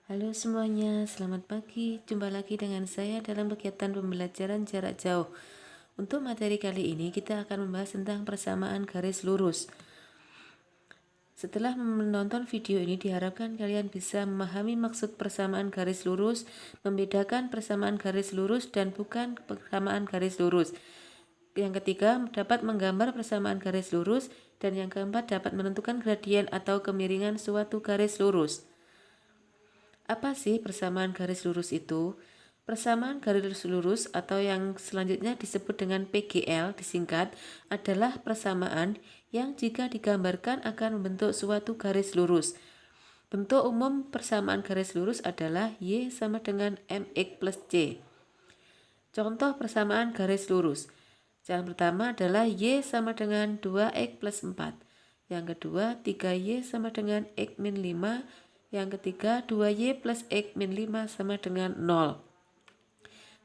Halo semuanya, selamat pagi. Jumpa lagi dengan saya dalam kegiatan pembelajaran jarak jauh. Untuk materi kali ini kita akan membahas tentang persamaan garis lurus. Setelah menonton video ini diharapkan kalian bisa memahami maksud persamaan garis lurus, membedakan persamaan garis lurus dan bukan persamaan garis lurus. Yang ketiga, dapat menggambar persamaan garis lurus, dan yang keempat, dapat menentukan gradien atau kemiringan suatu garis lurus. Apa sih persamaan garis lurus itu? Persamaan garis lurus atau yang selanjutnya disebut dengan PGL disingkat adalah persamaan yang jika digambarkan akan membentuk suatu garis lurus. Bentuk umum persamaan garis lurus adalah Y sama dengan MX plus C. Contoh persamaan garis lurus. Yang pertama adalah Y sama dengan 2X plus 4. Yang kedua 3Y sama dengan X min 5. Yang ketiga 2Y plus X min 5 sama dengan 0.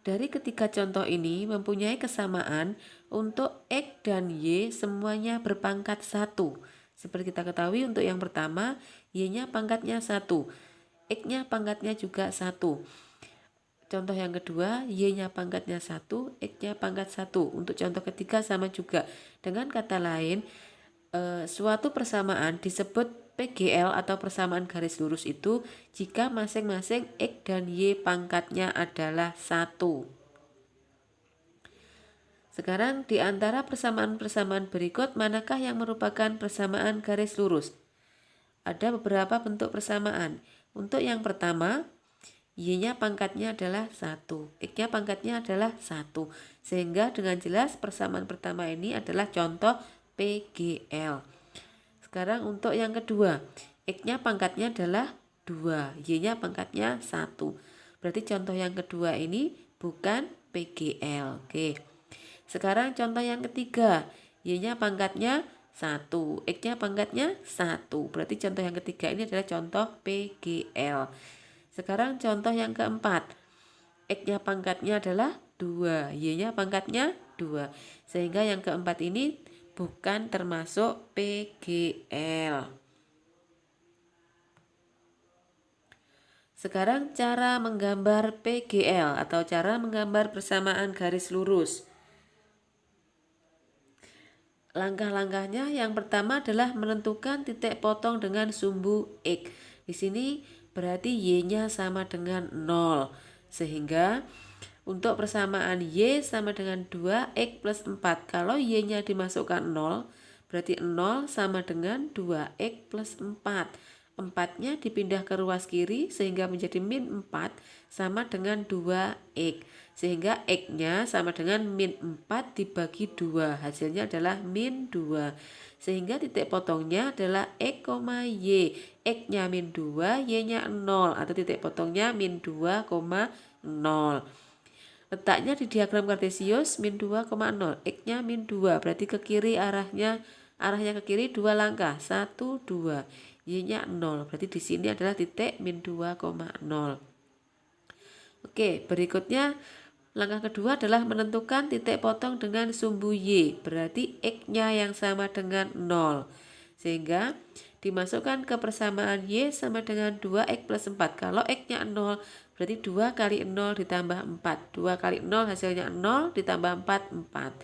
Dari ketiga contoh ini mempunyai kesamaan untuk X dan Y semuanya berpangkat 1. Seperti kita ketahui untuk yang pertama Y-nya pangkatnya 1, X-nya pangkatnya juga 1. Contoh yang kedua, Y-nya pangkatnya 1, X-nya pangkat 1. Untuk contoh ketiga sama juga. Dengan kata lain, suatu persamaan disebut PGL atau persamaan garis lurus itu jika masing-masing X dan Y pangkatnya adalah 1. Sekarang di antara persamaan-persamaan berikut manakah yang merupakan persamaan garis lurus? Ada beberapa bentuk persamaan. Untuk yang pertama, Y-nya pangkatnya adalah 1, X-nya pangkatnya adalah 1. Sehingga dengan jelas persamaan pertama ini adalah contoh PGL. Sekarang untuk yang kedua, X-nya pangkatnya adalah 2, Y-nya pangkatnya 1. Berarti contoh yang kedua ini bukan PGL. Oke. Sekarang contoh yang ketiga, Y-nya pangkatnya 1, X-nya pangkatnya 1. Berarti contoh yang ketiga ini adalah contoh PGL. Sekarang contoh yang keempat, X-nya pangkatnya adalah 2, Y-nya pangkatnya 2. Sehingga yang keempat ini bukan termasuk PGL. Sekarang cara menggambar PGL atau cara menggambar persamaan garis lurus. Langkah-langkahnya yang pertama adalah menentukan titik potong dengan sumbu X. Di sini berarti Y-nya sama dengan 0. Sehingga untuk persamaan Y sama dengan 2X plus 4. Kalau Y-nya dimasukkan 0, berarti 0 sama dengan 2X plus 4. 4-nya dipindah ke ruas kiri sehingga menjadi min 4 sama dengan 2X. Sehingga X-nya sama dengan min 4 dibagi 2. Hasilnya adalah min 2. Sehingga titik potongnya adalah X, Y. X-nya min 2, Y-nya 0. Atau titik potongnya min 2, 0. Letaknya di diagram kartesius min 2,0. X-nya min 2. Berarti ke kiri arahnya ke kiri 2 langkah. 1, 2. Y-nya 0. Berarti di sini adalah titik min 2,0. Oke, berikutnya langkah kedua adalah menentukan titik potong dengan sumbu Y. Berarti X-nya yang sama dengan 0. Sehingga dimasukkan ke persamaan Y sama dengan 2X plus 4. Kalau X-nya 0, berarti 2 kali 0 ditambah 4. 2 kali 0 hasilnya 0 ditambah 4, 4.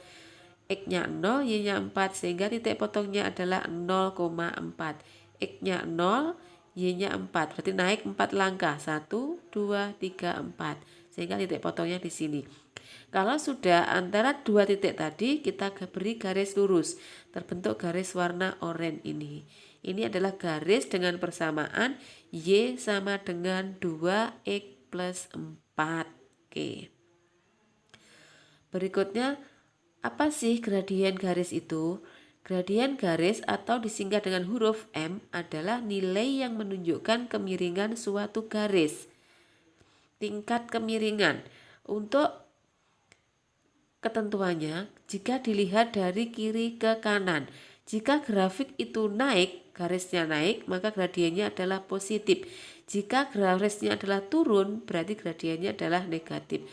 X-nya 0, Y-nya 4. Sehingga titik potongnya adalah 0,4. X-nya 0, Y-nya 4. Berarti naik 4 langkah. 1, 2, 3, 4. Sehingga titik potongnya di sini. Kalau sudah antara dua titik tadi, kita beri garis lurus. Terbentuk garis warna oranye ini. Ini adalah garis dengan persamaan Y sama dengan 2X plus 4. Oke. Berikutnya, apa sih gradien garis itu? Gradien garis atau disingkat dengan huruf M adalah nilai yang menunjukkan kemiringan suatu garis. Tingkat kemiringan. Untuk ketentuannya, jika dilihat dari kiri ke kanan, jika grafik itu naik, garisnya naik, maka gradiennya adalah positif. Jika garisnya adalah turun, berarti gradiennya adalah negatif.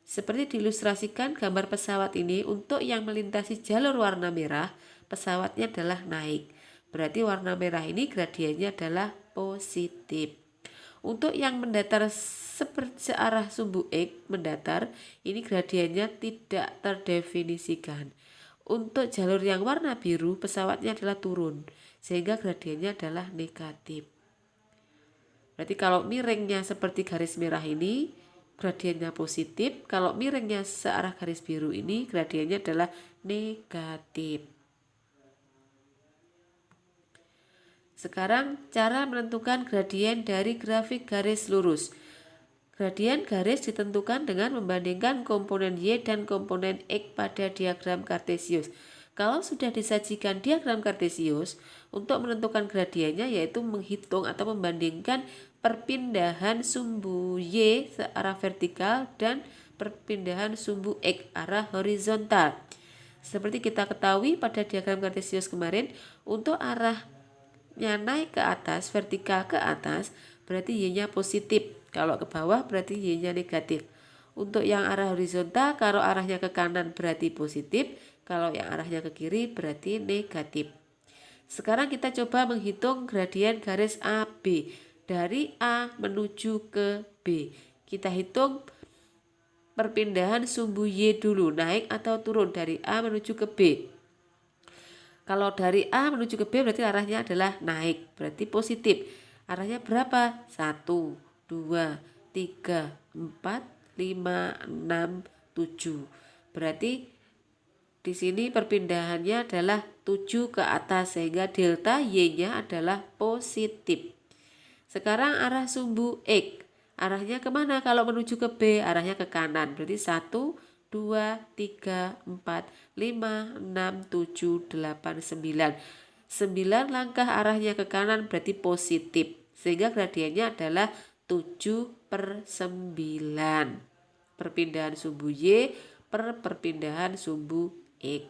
Seperti diilustrasikan gambar pesawat ini, untuk yang melintasi jalur warna merah, pesawatnya adalah naik. Berarti warna merah ini gradiennya adalah positif. Untuk yang mendatar searah sumbu X mendatar, ini gradiennya tidak terdefinisikan. Untuk jalur yang warna biru, pesawatnya adalah turun, sehingga gradiennya adalah negatif. Berarti kalau miringnya seperti garis merah ini, gradiennya positif. Kalau miringnya searah garis biru ini, gradiennya adalah negatif. Sekarang cara menentukan gradien dari grafik garis lurus. Gradien garis ditentukan dengan membandingkan komponen Y dan komponen X pada diagram kartesius. Kalau sudah disajikan diagram kartesius, untuk menentukan gradiennya yaitu menghitung atau membandingkan perpindahan sumbu Y searah vertikal dan perpindahan sumbu X arah horizontal. Seperti kita ketahui pada diagram kartesius kemarin, untuk arahnya naik ke atas, vertikal ke atas, berarti Y-nya positif. Kalau ke bawah berarti Y-nya negatif. Untuk yang arah horizontal, kalau arahnya ke kanan berarti positif, kalau yang arahnya ke kiri berarti negatif. Sekarang kita coba menghitung gradien garis AB dari A menuju ke B. Kita hitung perpindahan sumbu Y dulu, naik atau turun dari A menuju ke B. Kalau dari A menuju ke B berarti arahnya adalah naik, berarti positif. Arahnya berapa? 1, 2, 3, 4, 5, 6, 7. Berarti di sini perpindahannya adalah 7 ke atas, sehingga delta Y-nya adalah positif. Sekarang arah sumbu X, arahnya kemana? Kalau menuju ke B, arahnya ke kanan. Berarti 1, 2, 3, 4, 5, 6, 7, 8, 9. 9 langkah arahnya ke kanan berarti positif. Sehingga gradiennya adalah 7/9. Perpindahan sumbu Y per perpindahan sumbu X.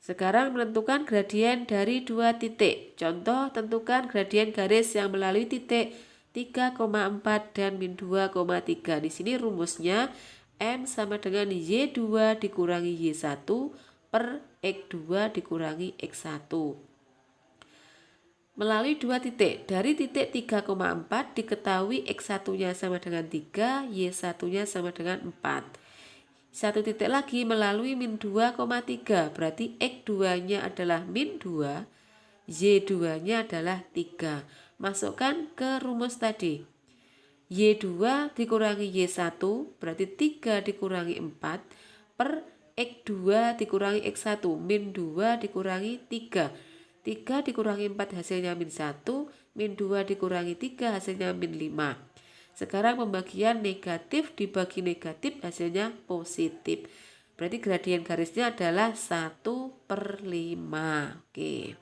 Sekarang menentukan gradien dari dua titik. Contoh, tentukan gradien garis yang melalui titik 3,4 dan min 2,3. Di sini rumusnya M sama dengan Y2 dikurangi Y1 per X2 dikurangi X1. Melalui dua titik, dari titik 3,4 diketahui X1-nya sama dengan 3, Y1-nya sama dengan 4. Satu titik lagi melalui min 2,3, berarti X2-nya adalah min 2, Y2-nya adalah 3. Masukkan ke rumus tadi. Y2 dikurangi Y1 berarti 3 dikurangi 4 per X2 dikurangi X1, min 2 dikurangi 3. 3 dikurangi 4 hasilnya min 1, min 2 dikurangi 3 hasilnya min 5. Sekarang pembagian negatif dibagi negatif hasilnya positif. Berarti gradien garisnya adalah 1/5. Oke.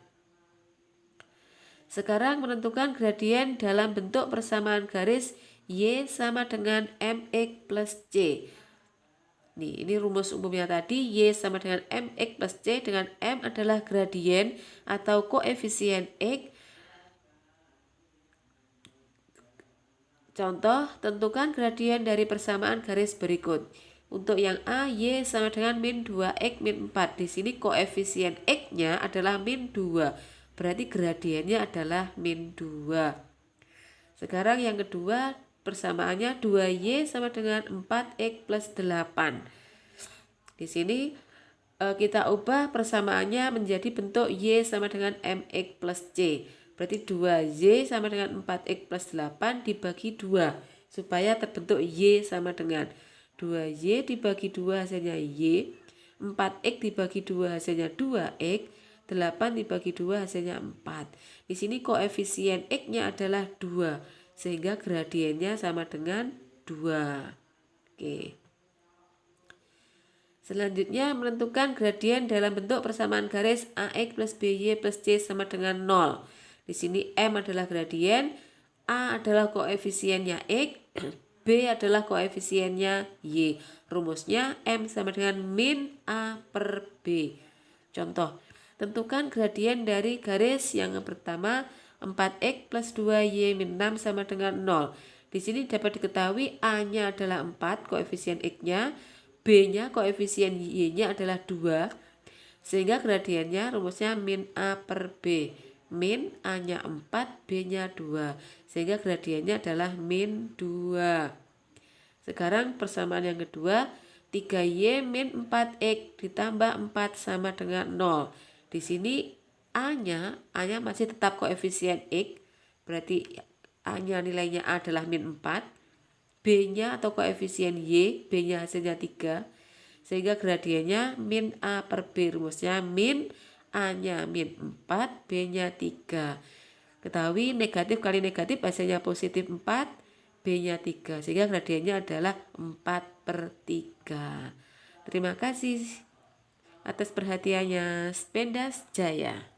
Sekarang menentukan gradien dalam bentuk persamaan garis Y sama dengan MX plus C. Ini rumus umumnya tadi, Y sama dengan MX plus C, dengan M adalah gradien atau koefisien X. Contoh, tentukan gradien dari persamaan garis berikut. Untuk yang A, Y sama dengan min 2X min 4. Di sini koefisien X-nya adalah min 2. Berarti gradiennya adalah min 2. Sekarang yang kedua, persamaannya 2Y sama dengan 4X plus 8. Di sini kita ubah persamaannya menjadi bentuk Y sama dengan MX plus C. Berarti 2Y sama dengan 4X plus 8 dibagi 2. Supaya terbentuk Y sama dengan 2Y dibagi 2 hasilnya Y. 4X dibagi 2 hasilnya 2X. 8 dibagi 2 hasilnya 4. Di sini koefisien X-nya adalah 2. Sehingga gradiennya sama dengan 2. Oke. Selanjutnya menentukan gradien dalam bentuk persamaan garis AX plus BY plus C sama dengan 0. Di sini M adalah gradien, A adalah koefisiennya X, B adalah koefisiennya Y. Rumusnya M sama dengan min A per B. Contoh, tentukan gradien dari garis yang pertama 4X plus 2Y min 6 sama dengan 0. Di sini dapat diketahui A-nya adalah 4, koefisien X-nya, B-nya koefisien Y-nya adalah 2, sehingga gradiennya rumusnya min A per B. min A-nya 4, B-nya 2. Sehingga gradiennya adalah min 2. Sekarang persamaan yang kedua, 3Y min 4X ditambah 4 sama dengan 0. Di sini A-nya masih tetap koefisien X, berarti A-nya nilainya A adalah min 4. B-nya atau koefisien Y, B-nya hasilnya 3. Sehingga gradiennya min A per B, rumusnya min A-nya min 4, B-nya 3. Ketahui negatif kali negatif hasilnya positif 4, B-nya 3. Sehingga gradiennya adalah 4/3. Terima kasih atas perhatiannya. Spendas Jaya.